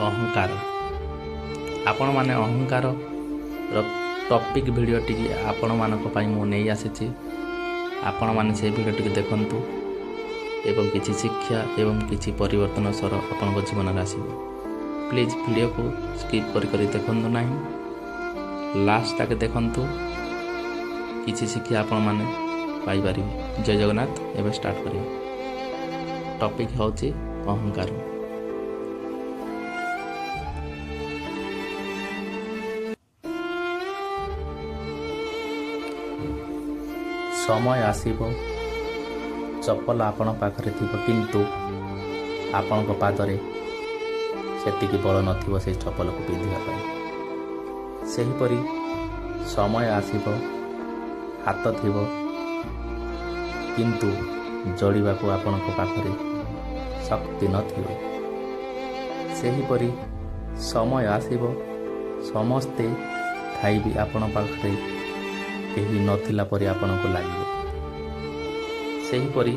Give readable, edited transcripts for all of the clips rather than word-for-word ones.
ଅହଙ୍କାର। ଆପଣମାନେ ଅହଙ୍କାରର ଟପିକ୍ ଭିଡ଼ିଓଟିକି ଆପଣମାନଙ୍କ ପାଇଁ ମୁଁ ନେଇ ଆସିଛି। ଆପଣମାନେ ସେହି ଭିଡ଼ିଓଟିକୁ ଦେଖନ୍ତୁ ଏବଂ କିଛି ଶିକ୍ଷା ଏବଂ କିଛି ପରିବର୍ତ୍ତନ ସ୍ୱର ଆପଣଙ୍କ ଜୀବନରେ ଆସିବ। ପ୍ଲିଜ୍ ଭିଡ଼ିଓକୁ ସ୍କିପ୍ କରି ଦେଖନ୍ତୁ ନାହିଁ, ଲାଷ୍ଟ ଯାକେ ଦେଖନ୍ତୁ, କିଛି ଶିକ୍ଷା ଆପଣମାନେ ପାଇପାରିବେ। ଜୟ ଜଗନ୍ନାଥ। ଏବେ ଷ୍ଟାର୍ଟ କରିବା। ଟପିକ୍ ହେଉଛି ଅହଙ୍କାର। ସମୟ ଆସିବ, ଚପଲ ଆପଣ ପାଖରେ ଥିବ, କିନ୍ତୁ ଆପଣଙ୍କ ପାଦରେ ସେତିକି ବଳ ନଥିବ ସେହି ଚପଲକୁ ପିନ୍ଧିବା ପାଇଁ। ସେହିପରି ସମୟ ଆସିବ, ହାତ ଥିବ, କିନ୍ତୁ ଯୋଡ଼ିବାକୁ ଆପଣଙ୍କ ପାଖରେ ଶକ୍ତି ନଥିବ। ସେହିପରି ସମୟ ଆସିବ, ସମସ୍ତେ ଥାଇବି ଆପଣ ପାଖରେ କେହି ନଥିଲା ପରି ଆପଣଙ୍କୁ ଲାଗିବ। ସେହିପରି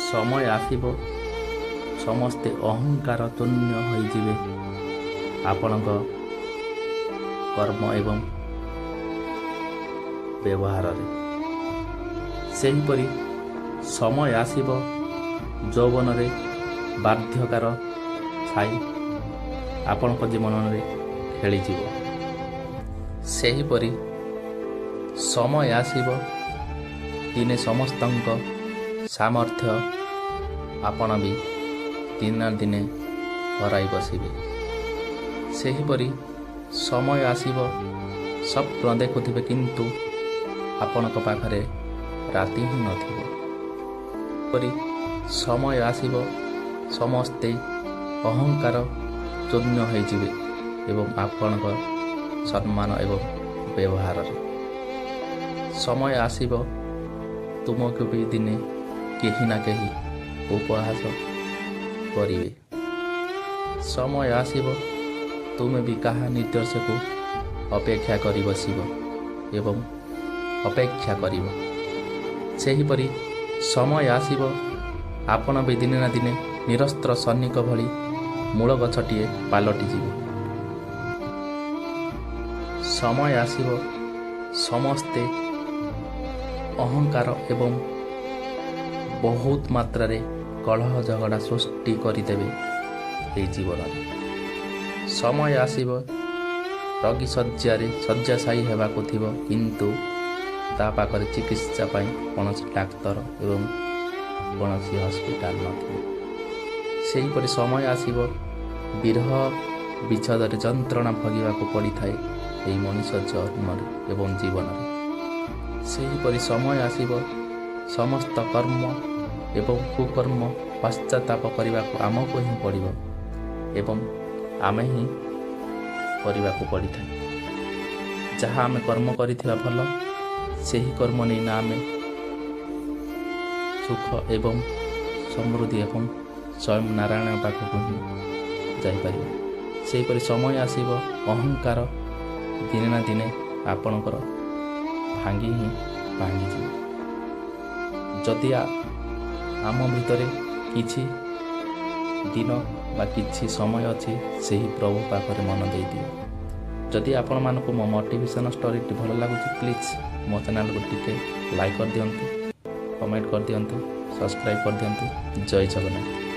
ସମୟ ଆସିବ, ସମସ୍ତେ ଅହଙ୍କାର ଶୂନ୍ୟ ହୋଇଯିବେ ଆପଣଙ୍କ କର୍ମ ଏବଂ ବ୍ୟବହାରରେ। ସେହିପରି ସମୟ ଆସିବ, ଯୌବନରେ ବାର୍ଦ୍ଧକ୍ୟର ଛାଇ ଆପଣଙ୍କ ଜୀବନରେ ଖେଳିଯିବ। ସେହିପରି ସମୟ ଆସିବ, ଦିନେ ସମସ୍ତଙ୍କ ସାମର୍ଥ୍ୟ ଆପଣ ବି ଦିନେ ନା ଦିନେ ହରାଇ ବସିବେ। ସେହିପରି ସମୟ ଆସିବ, ସ୍ୱପ୍ନ ଦେଖୁଥିବେ, କିନ୍ତୁ ଆପଣଙ୍କ ପାଖରେ ରାତି ହିଁ ନଥିବ। ପରି ସମୟ ଆସିବ, ସମସ୍ତେ ଅହଙ୍କାର ଶୂନ୍ୟ ହୋଇଯିବେ ଏବଂ ଆପଣଙ୍କ ସମ୍ମାନ ଏବଂ ବ୍ୟବହାରରେ। ସମୟ ଆସିବ, ତୁମକୁ ବି ଦିନେ କେହି ନା କେହି ଉପହାସ କରିବେ। ସମୟ ଆସିବ, ତୁମେ ବି କାହା ନିର୍ଦ୍ଦେଶକୁ ଅପେକ୍ଷା କରି ବସିବ ଏବଂ ଅପେକ୍ଷା କରିବ। ସେହିପରି ସମୟ ଆସିବ, ଆପଣ ବି ଦିନେ ନା ଦିନେ ନିରସ୍ତ୍ର ସୈନିକ ଭଳି ମୂଳ ଗଛଟିଏ ପାଲଟିଯିବେ। ସମୟ ଆସିବ, ସମସ୍ତେ ଅହଙ୍କାର ଏବଂ ବହୁତ ମାତ୍ରାରେ କଳହ ଝଗଡ଼ା ସୃଷ୍ଟି କରିଦେବେ ଏହି ଜୀବନରେ। ସମୟ ଆସିବ, ରୋଗୀ ଶଯ୍ୟାରେ ଶଯ୍ୟାଶାୟୀ ହେବାକୁ ଥିବ, କିନ୍ତୁ ତା ପାଖରେ ଚିକିତ୍ସା ପାଇଁ କୌଣସି ଡାକ୍ତର ଏବଂ କୌଣସି ହସ୍ପିଟାଲ ନଥିବ। ସେହିପରି ସମୟ ଆସିବ, ବିରହ ବିଚ୍ଛେଦରେ ଯନ୍ତ୍ରଣା ଭୋଗିବାକୁ ପଡ଼ିଥାଏ ଏହି ମଣିଷ ଜନ୍ମରେ ଏବଂ ଜୀବନରେ। ସେହିପରି ସମୟ ଆସିବ, ସମସ୍ତ କର୍ମ ଏବଂ କୁକର୍ମ ପଶ୍ଚାତାପ କରିବାକୁ ଆମକୁ ହିଁ ପଡ଼ିବ ଏବଂ ଆମେ ହିଁ କରିବାକୁ ପଡ଼ିଥାଏ। ଯାହା ଆମେ କର୍ମ କରିଥିବା ଭଲ, ସେହି କର୍ମ ନେଇ ନା ଆମେ ସୁଖ ଏବଂ ସମୃଦ୍ଧି ଏବଂ ସ୍ୱୟଂ ନାରାୟଣ ପାଖକୁ ହିଁ ଯାଇପାରିବ। ସେହିପରି ସମୟ ଆସିବ, ଅହଙ୍କାର ଦିନେ ନା ଦିନେ ଆପଣଙ୍କର ଭାଙ୍ଗିଯିବ। ଯଦି ଆମ ଭିତରେ କିଛି ଦିନ ବା କିଛି ସମୟ ଅଛି, ସେହି ପ୍ରଭୁ ପାଖରେ ମନ ଦେଇଦିଅ। ଯଦି ଆପଣମାନଙ୍କୁ ମୋ ମୋଟିଭେସନ୍ ଷ୍ଟୋରିଟି ଭଲ ଲାଗୁଛି, ପ୍ଲିଜ୍ ମୋ ଚ୍ୟାନେଲକୁ ଟିକେ ଲାଇକ୍ କରିଦିଅନ୍ତୁ, କମେଣ୍ଟ କରିଦିଅନ୍ତୁ, ସବସ୍କ୍ରାଇବ୍ କରିଦିଅନ୍ତୁ। ଜୟ ଜଗନ୍ନାଥ।